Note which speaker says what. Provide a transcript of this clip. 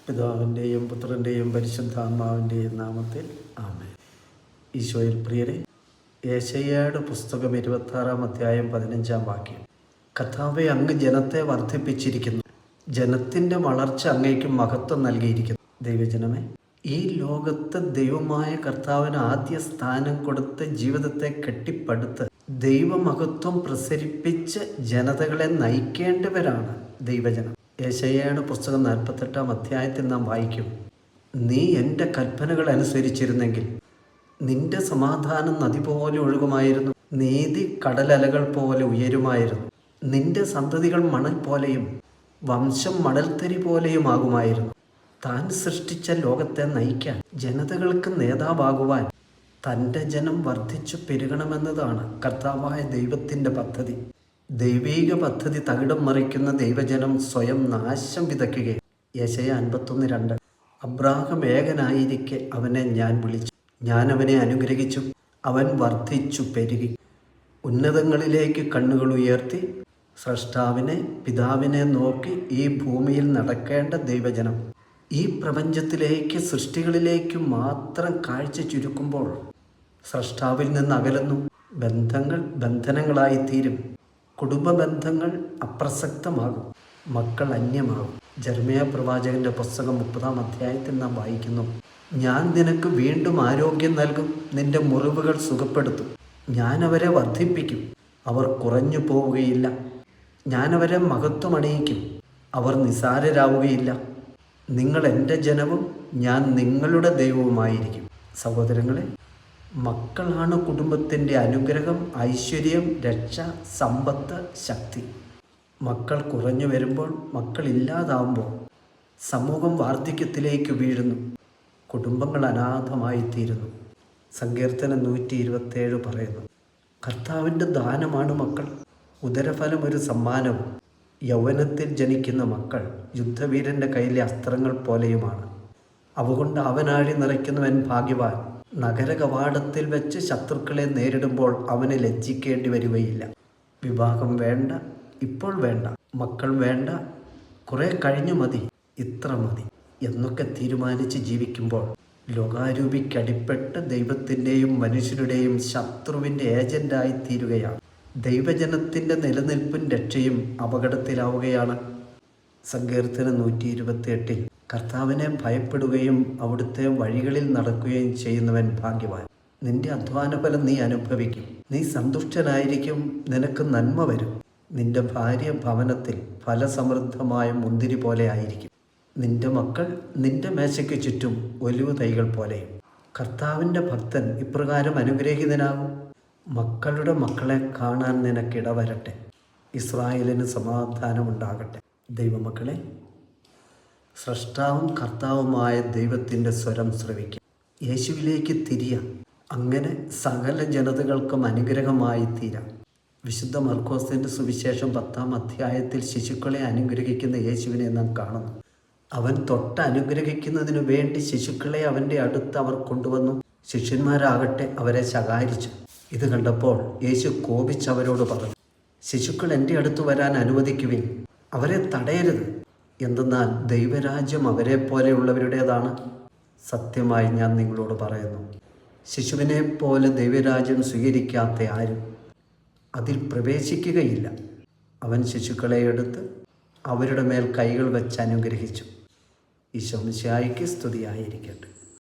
Speaker 1: പിതാവിൻ്റെയും പുത്രൻ്റെയും പരിശുദ്ധാത്മാവിൻ്റെയും നാമത്തിൽ ആമേൻ. ഈശോയിൽ പ്രിയരെ, യെശയ്യായുടെ പുസ്തകം 26-ാം അധ്യായം 15-ാം വാക്യം. കർത്താവേ, അങ്ങ് ജനത്തെ വർദ്ധിപ്പിച്ചിരിക്കുന്നു, ജനത്തിൻ്റെ വളർച്ച അങ്ങേക്ക് മഹത്വം നൽകിയിരിക്കുന്നു. ദൈവജനമേ, ഈ ലോകത്ത് ദൈവമായ കർത്താവിന് ആദ്യ സ്ഥാനം കൊടുത്ത് ജീവിതത്തെ കെട്ടിപ്പടുത്ത് ദൈവമഹത്വം പ്രസരിപ്പിച്ച് ജനതകളെ നയിക്കേണ്ടവരാണ് ദൈവജനം. യെശയ്യായുടെ പുസ്തകം 48-ാം അധ്യായത്തിൽ നാം വായിക്കും, നീ എൻ്റെ കൽപ്പനകൾ അനുസരിച്ചിരുന്നെങ്കിൽ നിന്റെ സമാധാനം നദി പോലെ ഒഴുകുമായിരുന്നു, നീതി കടലലകൾ പോലെ ഉയരുമായിരുന്നു, നിന്റെ സന്തതികൾ മണൽ പോലെയും വംശം മണൽത്തരി പോലെയുമാകുമായിരുന്നു. താൻ സൃഷ്ടിച്ച ലോകത്തെ നയിക്കാൻ, ജനതകൾക്ക് നേതാവാകുവാൻ തൻ്റെ ജനം വർദ്ധിച്ചു പെരുകണമെന്നതാണ് കർത്താവായ ദൈവത്തിൻ്റെ പദ്ധതി. ദൈവീക പദ്ധതി തകിടം മറിക്കുന്ന ദൈവജനം സ്വയം നാശം വിതയ്ക്കുകയും. യെശയ്യാ 51:2. അബ്രാഹാം ഏകനായിരിക്കെ അവനെ ഞാൻ വിളിച്ചു, ഞാൻ അവനെ അനുഗ്രഹിച്ചു, അവൻ വർദ്ധിച്ചു പെരുകി. ഉന്നതങ്ങളിലേക്ക് കണ്ണുകൾ ഉയർത്തി സ്രഷ്ടാവിനെ, പിതാവിനെ നോക്കി ഈ ഭൂമിയിൽ നടക്കേണ്ട ദൈവജനം ഈ പ്രപഞ്ചത്തിലേക്ക്, സൃഷ്ടികളിലേക്ക് മാത്രം കാഴ്ച ചുരുക്കുമ്പോൾ സ്രഷ്ടാവിൽ നിന്ന് അകലുന്നു. ബന്ധങ്ങൾ ബന്ധനങ്ങളായിത്തീരും, കുടുംബ ബന്ധങ്ങൾ അപ്രസക്തമാകും, മക്കൾ അന്യമാകും. ജെറമ്യാ പ്രവാചകന്റെ പുസ്തകം 30-ാം അധ്യായത്തിൽ നാം വായിക്കുന്നു, ഞാൻ നിനക്ക് വീണ്ടും ആരോഗ്യം നൽകും, നിന്റെ മുറിവുകൾ സുഖപ്പെടുത്തും, ഞാൻ അവരെ വർദ്ധിപ്പിക്കും, അവർ കുറഞ്ഞു പോവുകയില്ല, ഞാൻ അവരെ മഹത്വമണിയിക്കും, അവർ നിസാരരാവുകയില്ല. നിങ്ങൾ എൻ്റെ ജനവും ഞാൻ നിങ്ങളുടെ ദൈവവുമായിരിക്കും. സഹോദരങ്ങളെ, മക്കളാണ് കുടുംബത്തിൻ്റെ അനുഗ്രഹം, ഐശ്വര്യം, രക്ഷ, സമ്പത്ത്, ശക്തി. മക്കൾ കുറഞ്ഞു വരുമ്പോൾ, മക്കളില്ലാതാവുമ്പോൾ സമൂഹം വാർദ്ധക്യത്തിലേക്ക് വീഴുന്നു, കുടുംബങ്ങൾ അനാഥമായിത്തീരുന്നു. സങ്കീർത്തനം 127 പറയുന്നു, കർത്താവിൻ്റെ ദാനമാണ് മക്കൾ, ഉദരഫലം ഒരു സമ്മാനവും. യൗവനത്തിൽ ജനിക്കുന്ന മക്കൾ യുദ്ധവീരൻ്റെ കയ്യിലെ അസ്ത്രങ്ങൾ പോലെയുമാണ്, അവകൊണ്ട് അവനാഴി നിറയ്ക്കുന്നവൻ ഭാഗ്യവാൻ. നഗര കവാടത്തിൽ വെച്ച് ശത്രുക്കളെ നേരിടുമ്പോൾ അവന് ലജ്ജിക്കേണ്ടി വരികയില്ല. വിവാഹം വേണ്ട, ഇപ്പോൾ വേണ്ട, മക്കൾ വേണ്ട, കുറെ കഴിഞ്ഞു മതി, ഇത്ര മതി എന്നൊക്കെ തീരുമാനിച്ച് ജീവിക്കുമ്പോൾ ലോകാരൂപിക്കടിപ്പെട്ട് ദൈവത്തിൻ്റെയും മനുഷ്യരുടെയും ശത്രുവിൻ്റെ ഏജൻ്റായി തീരുകയാണ്. ദൈവജനത്തിൻ്റെ നിലനിൽപ്പും രക്ഷയും അപകടത്തിലാവുകയാണ്. സങ്കീർത്തനം 128 കർത്താവിനെ ഭയപ്പെടുകയും അവിടുത്തെ വഴികളിൽ നടക്കുകയും ചെയ്യുന്നവൻ ഭാഗ്യവാൻ. നിന്റെ അധ്വാനഫലം നീ അനുഭവിക്കും, നീ സന്തുഷ്ടനായിരിക്കും, നിനക്ക് നന്മ വരും. നിന്റെ ഭാര്യ ഭവനത്തിൽ ഫലസമൃദ്ധമായ മുന്തിരി പോലെ ആയിരിക്കും, നിന്റെ മക്കൾ നിന്റെ മേശയ്ക്ക് ചുറ്റും ഒലിവ് തൈകൾ പോലെയും. കർത്താവിൻ്റെ ഭക്തൻ ഇപ്രകാരം അനുഗ്രഹീതനാകും, മക്കളുടെ മക്കളെ കാണാൻ നിനക്കിടവരട്ടെ, ഇസ്രായേലിന് സമാധാനമുണ്ടാകട്ടെ. ദൈവമക്കളെ, സ്രഷ്ടാവും കർത്താവുമായ ദൈവത്തിൻ്റെ സ്വരം ശ്രവിക്കുക, യേശുവിലേക്ക് തിരിയാം, അങ്ങനെ സകല ജനതകൾക്കും അനുഗ്രഹമായി തീരാം. വിശുദ്ധ മർക്കോസിൻ്റെ സുവിശേഷം 10-ാം അധ്യായത്തിൽ ശിശുക്കളെ അനുഗ്രഹിക്കുന്ന യേശുവിനെ നാം കാണുന്നു. അവൻ തൊട്ട് അനുഗ്രഹിക്കുന്നതിനു വേണ്ടി ശിശുക്കളെ അവൻ്റെ അടുത്ത് അവർ കൊണ്ടുവന്നു. ശിഷ്യന്മാരാകട്ടെ അവരെ ശകാരിച്ചു. ഇത് കണ്ടപ്പോൾ യേശു കോപിച്ചവരോട് പറഞ്ഞു, ശിശുക്കൾ എൻ്റെ അടുത്ത് വരാൻ അനുവദിക്കുവിൻ, അവരെ തടയരുത്, എന്തെന്നാൽ ദൈവരാജ്യം അവരെ പോലെയുള്ളവരുടേതാണ്. സത്യമായി ഞാൻ നിങ്ങളോട് പറയുന്നു, ശിശുവിനെ പോലെ ദൈവരാജ്യം സ്വീകരിക്കാത്ത ആരും അതിൽ പ്രവേശിക്കുകയില്ല. അവൻ ശിശുക്കളെ എടുത്ത് അവരുടെ മേൽ കൈകൾ വെച്ച് അനുഗ്രഹിച്ചു. ഈശോ മിശിഹായ്ക്ക് സ്തുതിയായിരിക്കട്ടെ.